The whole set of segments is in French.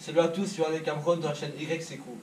Salut à tous, je suis Alain Cameron de la chaîne Y c'est cool.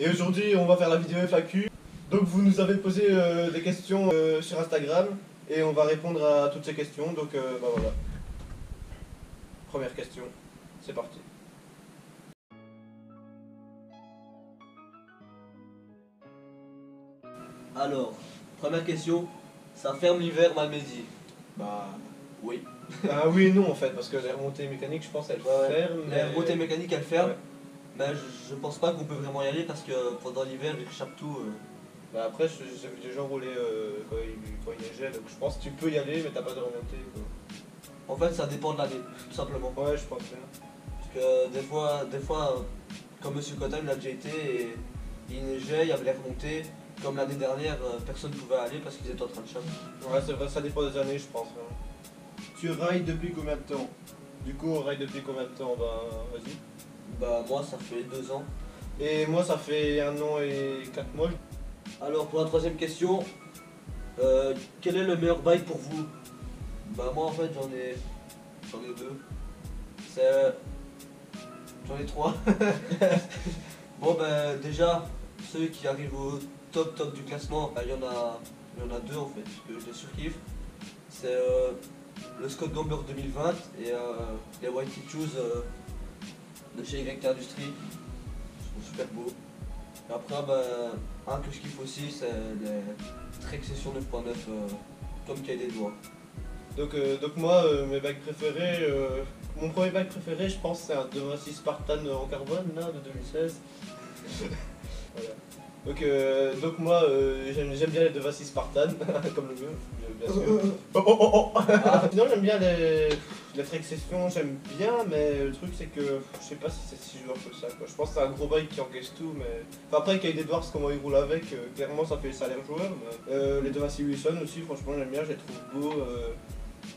Et aujourd'hui on va faire la vidéo FAQ. Donc vous nous avez posé des questions sur Instagram et on va répondre à toutes ces questions. Donc bah voilà. Première question, c'est parti. Alors, première question, ça ferme l'hiver Malmedy? Bah Oui. ah oui et non en fait, parce que les remontées mécaniques je pense elles ferment. Les remontées mécaniques elles ferment, Ouais. mais je pense pas qu'on peut vraiment y aller parce que pendant l'hiver ils rechappent tout. Bah après j'ai vu des gens rouler quand il neigeait, donc je pense que tu peux y aller mais t'as pas de remontée quoi. En fait ça dépend de l'année, tout simplement. Ouais je pense bien. Parce que des fois comme Monsieur Cotin il a déjà été, et il neigeait, il y avait les remontées. Comme l'année dernière, personne ne pouvait aller parce qu'ils étaient en train de chaper. Ouais c'est vrai, ça dépend des années je pense. Hein. Tu rides depuis combien de temps? Du coup on ride depuis combien de temps? Bah vas-y. Bah moi ça fait 2 ans. Et moi ça fait 1 an et 4 mois. Alors pour la troisième question, quel est le meilleur bike pour vous? Bah moi en fait j'en ai deux. J'en ai trois. Bon bah déjà ceux qui arrivent au top du classement, bah, il y en a deux en fait que je les surkiffe. C'est le Scott Gomber 2020 et les White Shoes de chez YT Industries. Ils sont super beaux. Et après bah, un que je kiffe aussi c'est les Trek Session 9.9 comme qui a des doigts. Donc moi, mes bagues préférés, mon premier bague préféré, je pense, c'est un 226 Spartan en carbone là, de 2016. Voilà. Donc moi, j'aime bien les 226 Spartan, comme le mien, bien sûr. Sinon, j'aime bien les Trek Session, j'aime bien, mais le truc c'est que je sais pas si c'est si joueur que ça. Quoi. Je pense que c'est un gros bike qui encaisse tout, mais. Enfin, après, Kyle Edwards, comment il roule avec, clairement ça fait ça a l'air joueur. Mais... les 226 Wilson aussi, franchement, j'aime bien, je les trouve beaux.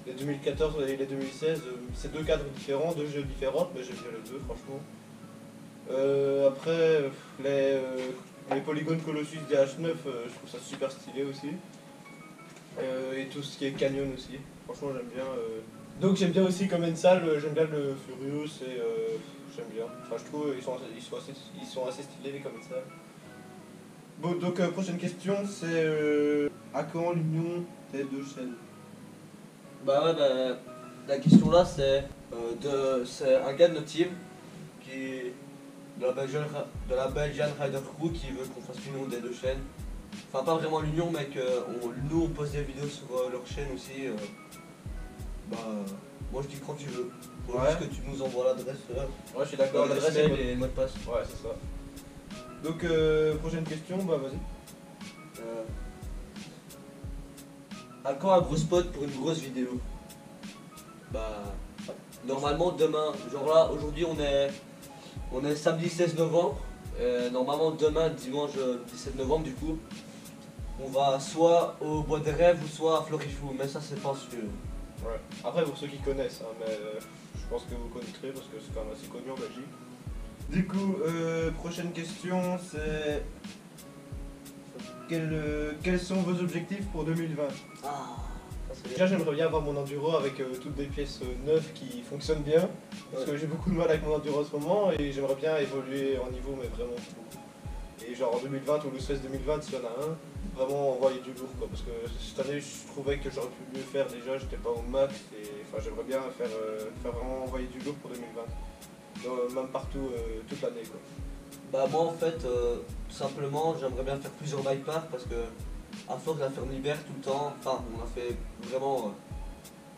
Les 2014 et les 2016, c'est deux cadres différents, deux jeux différents, mais j'aime bien les deux, franchement. Après, les polygones Colossus DH9, je trouve ça super stylé aussi. Et tout ce qui est canyon aussi, franchement j'aime bien. Donc j'aime bien aussi comme Ensal, j'aime bien le Furious et j'aime bien. Enfin je trouve ils sont assez stylés les comme Ensal. Bon donc prochaine question c'est à quand l'union des deux chaînes? Bah ouais, bah, la question là c'est un gars de notre team qui de la Belgian Rider Crew qui veut qu'on fasse l'union des deux chaînes. Enfin pas vraiment l'union mais que nous on poste des vidéos sur leur chaîne aussi. Bah moi je dis quand tu veux. Faut juste que tu nous envoies l'adresse. Ouais je suis d'accord, l'adresse mail et le mot de passe. Ouais c'est ça. Donc prochaine question, bah vas-y. À quand un gros spot pour une grosse vidéo? Bah normalement demain, genre là aujourd'hui on est samedi 16 novembre, normalement demain dimanche 17 novembre du coup, on va soit au Bois des Rêves ou soit à Florifou, mais ça c'est pas sûr. Ouais. Après pour ceux qui connaissent, hein, mais je pense que vous connaîtrez parce que c'est quand même assez connu en Belgique. Du coup, prochaine question c'est quels sont vos objectifs pour 2020? Déjà j'aimerais bien avoir mon enduro avec toutes des pièces neuves qui fonctionnent bien parce que j'ai beaucoup de mal avec mon enduro en ce moment et j'aimerais bien évoluer en niveau mais vraiment beaucoup. Et genre en 2020 ou le 16 2020 s'il y en a un, vraiment envoyer du lourd quoi parce que cette année je trouvais que j'aurais pu mieux faire déjà, j'étais pas au max et enfin j'aimerais bien faire vraiment envoyer du lourd pour 2020. Donc, même partout toute l'année quoi. Bah moi en fait tout simplement j'aimerais bien faire plusieurs bike parks parce que à force de la faire l'hiver tout le temps, enfin on a fait vraiment,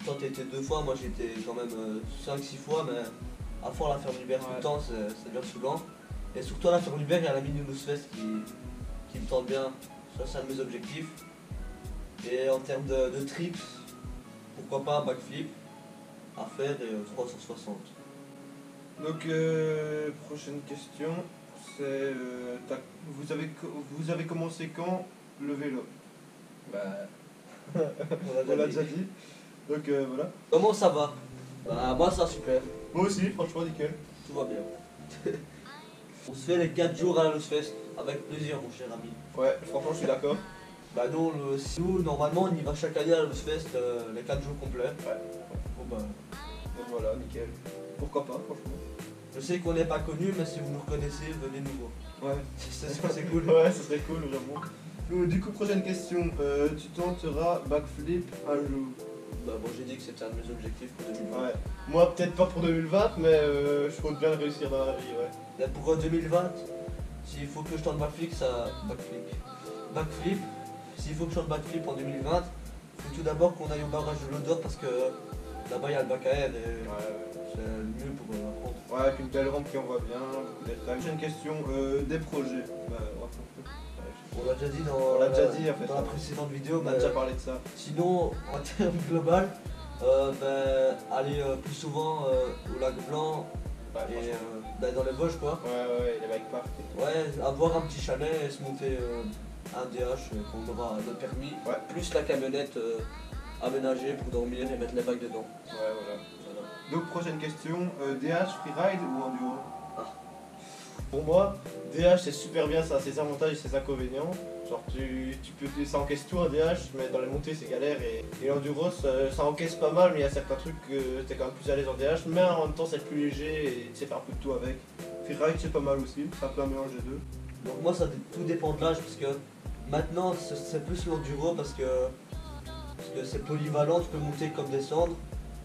toi t'as été 2 fois, moi j'ai été quand même 5-6 fois, mais à force de la faire l'hiver tout le temps c'est bien saoulant. Et surtout à la faire l'hiver il y a la mini Loose Fest qui me tente bien, ça c'est un de mes objectifs. Et en termes de trips, pourquoi pas un backflip à faire 360. Donc prochaine question, c'est vous avez commencé quand le vélo? Bah on l'a déjà dit. Donc voilà. Comment ça va? Bah moi ça va super. Moi aussi, franchement nickel. Tout va bien. On se fait les 4 jours à la Loose Fest avec plaisir mon cher ami. Ouais, franchement je suis d'accord. Bah nous normalement on y va chaque année à la Loose Fest les 4 jours complets. Ouais. Bon bah. Donc voilà, nickel. Pourquoi pas franchement. Je sais qu'on n'est pas connu, mais si vous nous reconnaissez, venez nous voir. Ouais. C'est cool. Ouais, ça serait cool, vraiment. Donc, du coup, prochaine question. Tu tenteras backflip un jour? Bah, moi j'ai dit que c'était un de mes objectifs pour 2020. Ouais. Moi, peut-être pas pour 2020, mais je compte bien le réussir dans la vie, ouais. Là, pour 2020, s'il faut que je tente backflip, ça. Backflip. S'il faut que je tente backflip en 2020, il faut tout d'abord qu'on aille au barrage de l'Odeur parce que là-bas il y a le bac à air et Ouais, c'est le mieux pour apprendre. ouais, avec une belle rampe qui envoie bien, beaucoup d'étages. Prochaine question, des projets. Bah, raconte-nous. On l'a déjà dit On l'a déjà dit, en fait. dans la précédente vidéo. On a mais déjà parlé de ça. sinon, en termes global, aller plus souvent au lac Blanc Ouais, et d'aller dans les Vosges quoi. ouais, les bike parks. Ouais, avoir un petit chalet et se monter un DH qu'on aura notre permis, Ouais. plus la camionnette aménagée pour dormir et mettre les bacs dedans. Ouais, voilà. Voilà. Donc, prochaine question, DH, freeride ou enduro? Ah. Pour moi, DH c'est super bien, ça a ses avantages et ses inconvénients. Genre ça encaisse tout un DH, mais dans les montées c'est galère et l'enduro ça encaisse pas mal, mais il y a certains trucs que t'es quand même plus à l'aise en DH, mais en même temps c'est plus léger et tu sais faire un peu de tout avec. Freeride c'est pas mal aussi, c'est un peu un mélange des deux. Donc moi tout dépend de l'âge parce que maintenant c'est plus l'enduro parce que c'est polyvalent, tu peux monter comme descendre.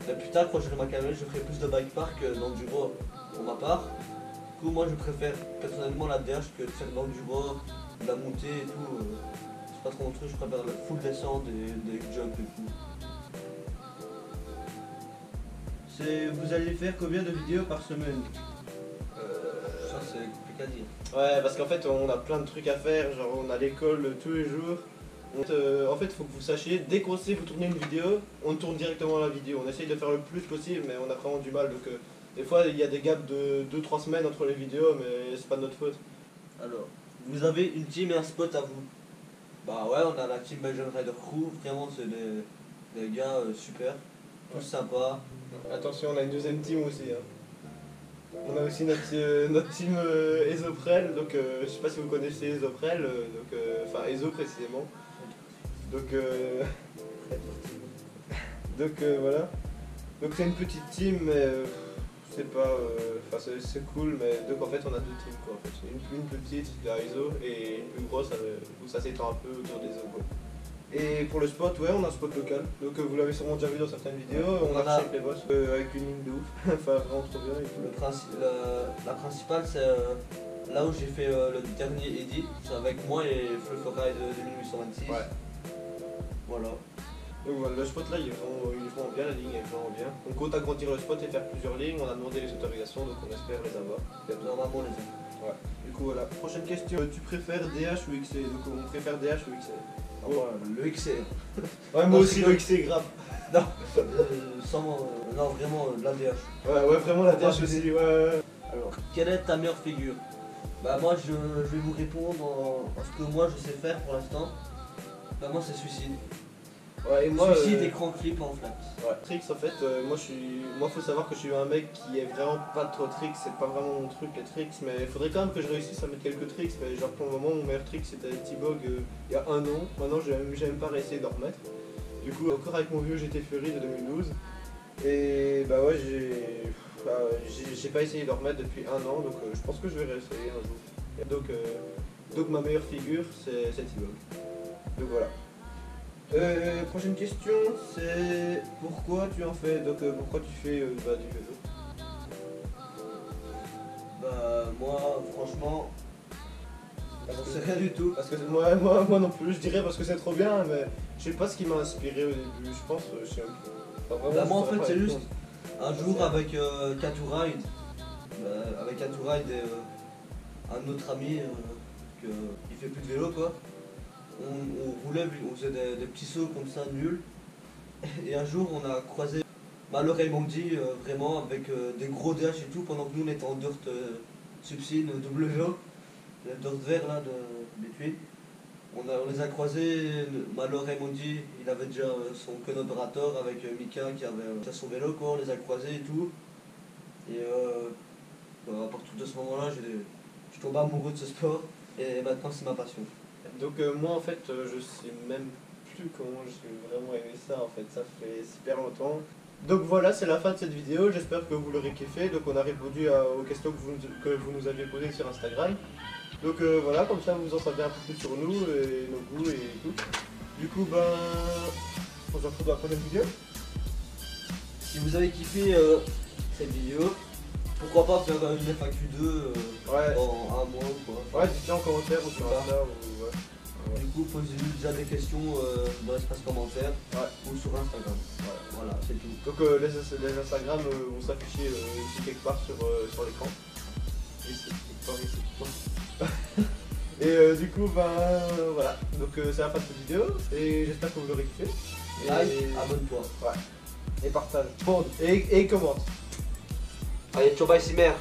Mais plus tard quand j'aurai ma camionnette je ferai plus de bike park que d'enduro pour ma part. Du coup moi je préfère personnellement la DH que de faire de l'enduro, de la montée et tout. C'est pas trop mon truc, je préfère la full descente et des jumps et tout. Vous allez faire combien de vidéos par semaine? Ça c'est compliqué à dire. Ouais, parce qu'en fait on a plein de trucs à faire, genre on a l'école tous les jours. En fait, il faut que vous sachiez, dès qu'on sait vous tournez une vidéo, on tourne directement la vidéo. On essaye de faire le plus possible, mais on a vraiment du mal. Donc, des fois, il y a des gaps de 2-3 semaines entre les vidéos, mais c'est pas de notre faute. Alors, vous avez une team et un spot à vous. Bah ouais, on a la team Belgian Rider Crew, vraiment c'est des gars super, tous sympas. Attention, on a une deuxième team aussi. Hein. On a aussi notre team Esoprel, donc je sais pas si vous connaissez Esoprel, enfin Eso précisément. Donc, voilà. Donc c'est une petite team, mais c'est pas. Enfin c'est cool, mais donc en fait on a deux teams quoi. En fait. Une petite, la Eso, et une plus grosse où ça s'étend un peu autour des os. Et pour le spot, ouais, on a un spot local. Donc vous l'avez sûrement déjà vu dans certaines vidéos. On a avec les boss avec une ligne de ouf. Enfin vraiment trop bien. Et tout. La principale c'est là où j'ai fait le dernier edit, c'est avec moi et Flufferide 2826. Ouais. Voilà. Donc voilà, le spot là il est vraiment bien, la ligne est vraiment bien. On compte agrandir le spot et faire plusieurs lignes, on a demandé les autorisations donc on espère les avoir. Normalement les a. Ouais. Du coup voilà, prochaine question. Tu préfères DH ou XC? Donc on préfère DH ou XC? Ah, moi, le XC. Ouais, moi aussi le XC grave. Non, non vraiment la DH. Ouais, vraiment la DH aussi, ouais. Alors, quelle est ta meilleure figure? Bah moi je vais vous répondre en ce que moi je sais faire pour l'instant. Bah moi c'est suicide. Ouais, et moi, Suicide et crank flip en flat. Ouais. Tricks en fait, moi faut savoir que je suis un mec qui est vraiment pas trop tricks, c'est pas vraiment mon truc les tricks, mais il faudrait quand même que je réussisse à mettre quelques tricks, mais genre pour le moment mon meilleur trick c'était T-Bog il y a un an, maintenant j'ai même pas réessayé d'en remettre. Du coup encore avec mon vieux GT Fury de 2012, et bah ouais j'ai pas essayé d'en remettre depuis un an, donc je pense que je vais réessayer un jour. Donc ma meilleure figure c'est T-Bog. Donc voilà. Prochaine question, c'est pourquoi tu en fais, donc pourquoi tu fais du vélo? Bah moi franchement j'en sais rien du tout. Parce que moi non plus, je dirais parce que c'est trop bien, mais je sais pas ce qui m'a inspiré au début, je pense, je sais même plus. Enfin, Bah moi en je saurais fait pas c'est répondre. juste un jour avec Katuride, avec Katuride et un autre ami qui fait plus de vélo quoi. On roulait, on faisait des petits sauts comme ça nuls. Et un jour on a croisé Malheur et Mondi vraiment avec des gros DH et tout pendant que nous on était en dirt subsine WO, le dirt vert là des tuiles. On les a croisés, Malheur et Mondi il avait déjà son opérateur avec Mika qui avait déjà son vélo quoi, on les a croisés et tout. Et à partir de ce moment là je suis tombé amoureux de ce sport et maintenant c'est ma passion. Donc moi en fait je sais même plus comment j'ai vraiment aimé ça en fait, ça fait super longtemps. Donc voilà, c'est la fin de cette vidéo, j'espère que vous l'aurez kiffé. Donc on a répondu aux questions que vous nous aviez posées sur Instagram. Donc voilà, comme ça vous en savez un peu plus sur nous, et nos goûts et tout. Du coup, ben, on se retrouve dans la prochaine vidéo. Si vous avez kiffé cette vidéo, pourquoi pas faire une FAQ2 Ouais. dans un mois ou quoi. Ouais, dites-le en commentaire ou sur Insta ou ouais. Du coup, posez-nous déjà des questions dans l'espace commentaire ou sur Instagram. Ouais. Voilà, c'est tout. Donc les Instagram vont s'afficher ici quelque part sur l'écran. Ici, quelque part ici. Et du coup, ben voilà. Donc c'est la fin de cette vidéo et j'espère que vous l'aurez kiffé. Et Like, abonne-toi. ouais. Et partage. Bon, et commente. Allez, ciao, bye, Simer.